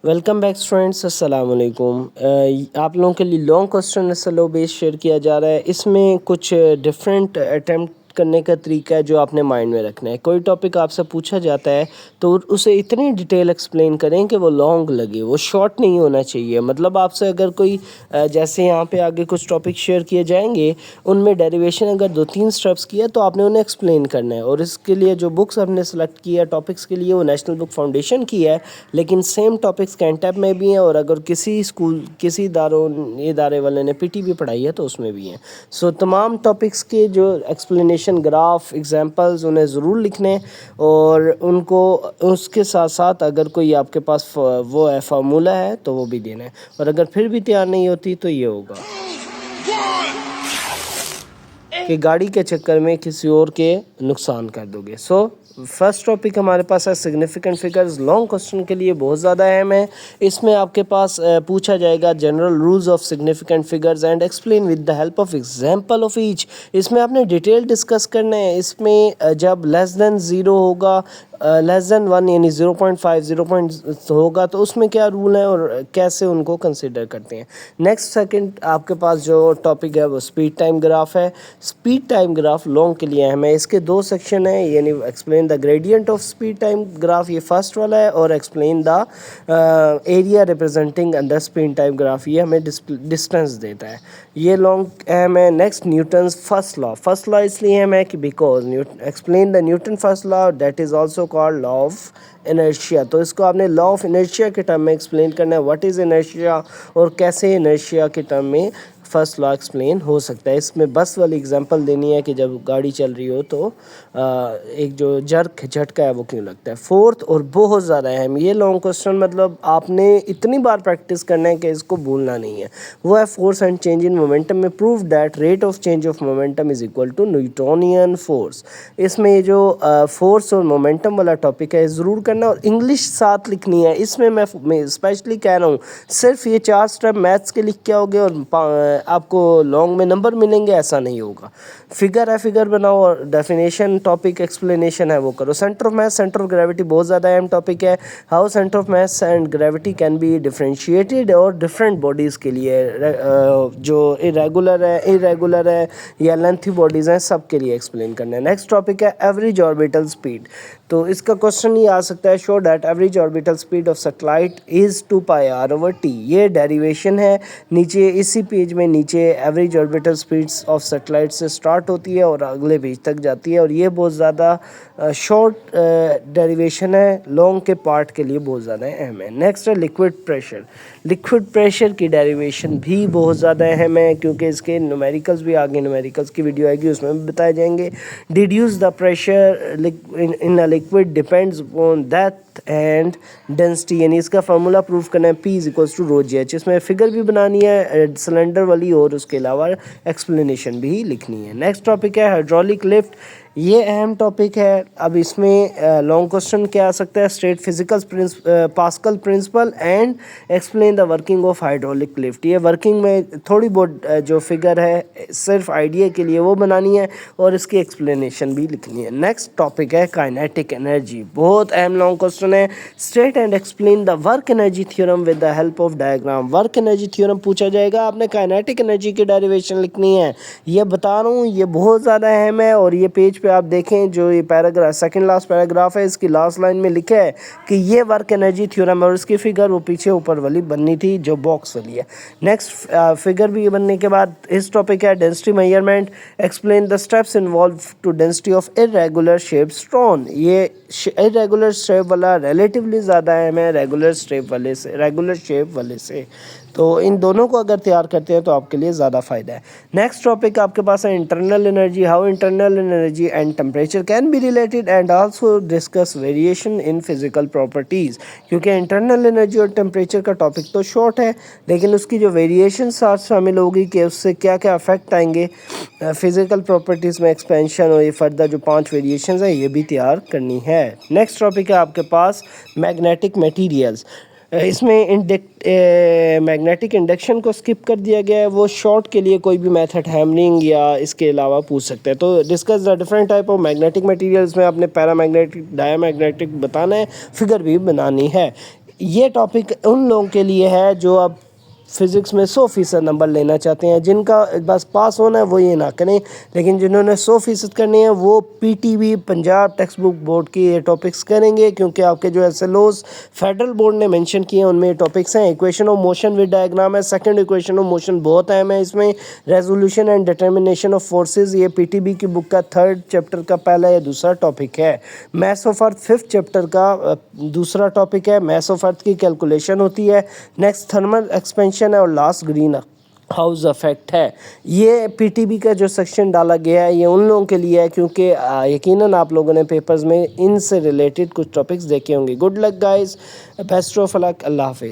Welcome back students, السلام علیکم۔ آپ لوگوں کے لیے لانگ کوسچن سلو بیس شیئر کیا جا رہا ہے۔ اس میں کچھ ڈفرینٹ اٹیمپٹ کرنے کا طریقہ ہے جو آپ نے مائنڈ میں رکھنا ہے۔ کوئی ٹاپک آپ سے پوچھا جاتا ہے تو اسے اتنی ڈیٹیل ایکسپلین کریں کہ وہ لانگ لگے، وہ شارٹ نہیں ہونا چاہیے۔ مطلب آپ سے اگر کوئی جیسے یہاں پہ آگے کچھ ٹاپک شیئر کیے جائیں گے، ان میں ڈیریویشن اگر 2-3 اسٹیپس کیا تو آپ نے انہیں ایکسپلین کرنا ہے۔ اور اس کے لیے جو بکس آپ نے سلیکٹ کیا ٹاپکس کے لیے، وہ نیشنل بک فاؤنڈیشن کی ہے، لیکن سیم ٹاپکس کینٹیب میں بھی ہیں، اور اگر کسی اسکول کسی ادارے والے نے پی ٹی بھی پڑھائی ہے تو اس میں بھی ہیں۔ سو تمام ٹاپکس کے جو ایکسپلینیشن، گراف، ایگزامپلز انہیں ضرور لکھنے، اور ان کو اس کے ساتھ ساتھ اگر کوئی آپ کے پاس وہ ہے فارمولہ ہے تو وہ بھی دینا ہے۔ اور اگر پھر بھی تیار نہیں ہوتی تو یہ ہوگا کہ گاڑی کے چکر میں کسی اور کے نقصان کر دو گے۔ سو فرسٹ ٹاپک ہمارے پاس ہے سگنیفیکنٹ فگرز۔ لانگ کوسچن کے لیے بہت زیادہ اہم ہے۔ اس میں آپ کے پاس پوچھا جائے گا general rules of significant figures and explain with the help of example of each. اس میں آپ نے ڈیٹیل ڈسکس کرنا ہے۔ اس میں جب لیس دین 0 ہوگا، لیس دین 1 یعنی 0.5 ہوگا تو اس میں کیا رول ہیں اور کیسے ان کو کنسیڈر کرتے ہیں۔ نیکسٹ سیکنڈ آپ کے پاس جو ٹاپک ہے وہ اسپیڈ ٹائم گراف ہے۔ اسپیڈ ٹائم گراف لانگ کے لیے اہم ہے۔ اس کے 2 سیکشن ہیں، یعنی explain the gradient of speed time graph, یہ فرسٹ والا ہے، اور explain the area representing under speed time graph, یہ ہمیں ڈسٹینس دیتا ہے۔ یہ لانگ اہم ہے۔ Next Newton's first law. First law اس لیے اہم ہے کہ because explain the Newton first law that is also called law of inertia. تو اس کو آپ نے لا آف انرشیا کے ٹرم میں ایکسپلین کرنا ہے، واٹ از انرشیا، اور کیسے انرشیا کے ٹرم میں فرسٹ لا ایکسپلین ہو سکتا ہے۔ اس میں بس والی اگزامپل دینی ہے کہ جب گاڑی چل رہی ہو تو ایک جو جھٹکا ہے وہ کیوں لگتا ہے۔ فورتھ اور بہت زیادہ اہم، یہ لانگ کوسچن مطلب آپ نے اتنی بار پریکٹس کرنا ہے کہ اس کو بھولنا نہیں ہے، وہ ہے force and change in momentum میں proof that rate of change of momentum is equal to Newtonian force. اس میں یہ جو فورس اور مومنٹم والا ٹاپک ہے ضرور کرنا، اور انگلش ساتھ لکھنی ہے۔ اس میں اسپیشلی کہہ رہا ہوں، صرف یہ 4 اسٹیپ میتھس کے لکھ کے آؤ گے اور آپ کو لانگ میں نمبر ملیں گے، ایسا نہیں ہوگا۔ فگر ہے، فگر بناؤ، اور ڈیفینیشن ٹاپک ایکسپلینیشن ہے وہ کرو۔ Centre of mass, centre of gravity بہت زیادہ اہم ٹاپک ہے۔ How centre of mass and gravity can be differentiated, اور ڈفرینٹ باڈیز کے لیے جو ارریگولر ہے یا لینتھی باڈیز ہیں، سب کے لیے ایکسپلین کرنا ہے۔ نیکسٹ ٹاپک ہے ایوریج آربیٹل اسپیڈ۔ تو اس کا کوسچن یہ آ سکتا ہے، show that average orbital speed of satellite is 2πr/t۔ یہ ڈیریویشن ہے نیچے اسی پیج میں، نیچے average orbital speeds of satellite سے سٹارٹ ہوتی ہے اور اگلے پیج تک جاتی ہے، اور یہ بہت زیادہ شارٹ ڈیریویشن ہے، لانگ کے پارٹ کے لیے بہت زیادہ اہم ہے۔ نیکسٹ ہے لیکوڈ پریشر۔ لیکوڈ پریشر کی ڈیریویشن بھی بہت زیادہ اہم ہے، کیونکہ اس کے نومیریکلز بھی آگے نومیریکلز کی ویڈیو آئے گی، اس میں بھی بتائے جائیں گے۔ Deduce the pressure in a liquid depends on depth and density, یعنی اس کا فارمولہ پروف کرنا ہے P=ρgh۔ اس میں فگر بھی بنانی ہے سلنڈر والی، اور اس کے علاوہ ایکسپلینیشن بھی لکھنی ہے۔ نیکسٹ ٹاپک ہے ہائیڈرولک لفٹ۔ یہ اہم ٹاپک ہے۔ اب اس میں لانگ کوسچن کیا آ سکتا ہے، state physical Pascal principle and explain the working of hydraulic lift. یہ ورکنگ میں تھوڑی بہت جو فگر ہے صرف آئیڈیا کے لیے وہ بنانی ہے، اور اس کی ایکسپلینیشن بھی لکھنی ہے۔ نیکسٹ ٹاپک ہے کائنیٹک انرجی۔ بہت اہم لانگ کوسچن ہے۔ State and explain the work energy theorem with the help of diagram. Work energy theorem پوچھا جائے گا، آپ نے کائنیٹک انرجی کی ڈیریویشن لکھنی ہے۔ یہ بتا رہا ہوں، یہ بہت زیادہ اہم ہے، اور یہ پیج پہ آپ دیکھیں جو یہ پیراگراف سیکنڈ لاسٹ پیراگراف ہے، اس کی لاسٹ لائن میں لکھا ہے کہ یہ ورک انرجی تھیورم، اور اس کی فگر وہ پیچھے اوپر والی بننی تھی جو باکس والی ہے۔ نیکسٹ فگر بھی بننے کے بعد اس ٹاپک ہے density measurement. Explain the steps involve to density of irregular shape stone. یہ ارریگولر شیپ والا ریلیٹیولی زیادہ اہم ہے ریگولر شیپ والے سے، تو ان دونوں کو اگر تیار کرتے ہیں تو آپ کے لیے زیادہ فائدہ ہے۔ نیکسٹ ٹاپک آپ کے پاس ہے internal energy. How internal energy and temperature can be related and also discuss variation in physical properties. کیونکہ انٹرنل انرجی اور ٹمپریچر کا ٹاپک تو شارٹ ہے، لیکن اس کی جو ویریشن ساتھ شامل ہوگی کہ اس سے کیا کیا افیکٹ آئیں گے فزیکل پراپرٹیز میں، ایکسپینشن اور یہ فردر جو 5 ویریشنز ہیں، یہ بھی تیار کرنی ہے۔ نیکسٹ ٹاپک ہے آپ کے پاس میگنیٹک میٹیریلز۔ اس میں میگنیٹک انڈکشن کو سکپ کر دیا گیا ہے، وہ شارٹ کے لیے کوئی بھی میتھڈ ہیمرنگ یا اس کے علاوہ پوچھ سکتے ہیں۔ تو discuss the different type of magnetic materials میں آپ نے پیرا میگنیٹک، ڈایا میگنیٹک بتانا ہے، فگر بھی بنانی ہے۔ یہ ٹاپک ان لوگوں کے لیے ہے جو اب فزکس میں 100% نمبر لینا چاہتے ہیں، جن کا بس پاس ہونا ہے وہ یہ نہ کریں، لیکن جنہوں نے 100% کرنے ہیں وہ P T B Punjab text book board کی یہ ٹاپکس کریں گے، کیونکہ آپ کے جو S L Os federal board نے مینشن کیے ہیں ان میں یہ ٹاپکس ہیں۔ Equation of motion with diagram ہے، سیکنڈ ایکویشن آف موشن بہت اہم ہے، اس میں resolution and determination of forces, یہ پی ٹی بی کی بک کا 3rd چیپٹر کا پہلا یا دوسرا ٹاپک ہے۔ Maths of earth 5th chapter کا دوسرا ٹاپک ہے، میتھس آف ارتھ کی کیلکولیشن ہوتی ہے۔ نیکسٹ تھرمل ایکسپینشن ہے اور لاسٹ گرین ہاؤس افیکٹ ہے۔ یہ پی ٹی بی کا جو سیکشن ڈالا گیا ہے یہ ان لوگوں کے لیے ہے کیونکہ یقیناً آپ لوگوں نے پیپرز میں ان سے ریلیٹڈ کچھ ٹاپکس دیکھے ہوں گے۔ Good luck guys, best of luck, اللہ حافظ۔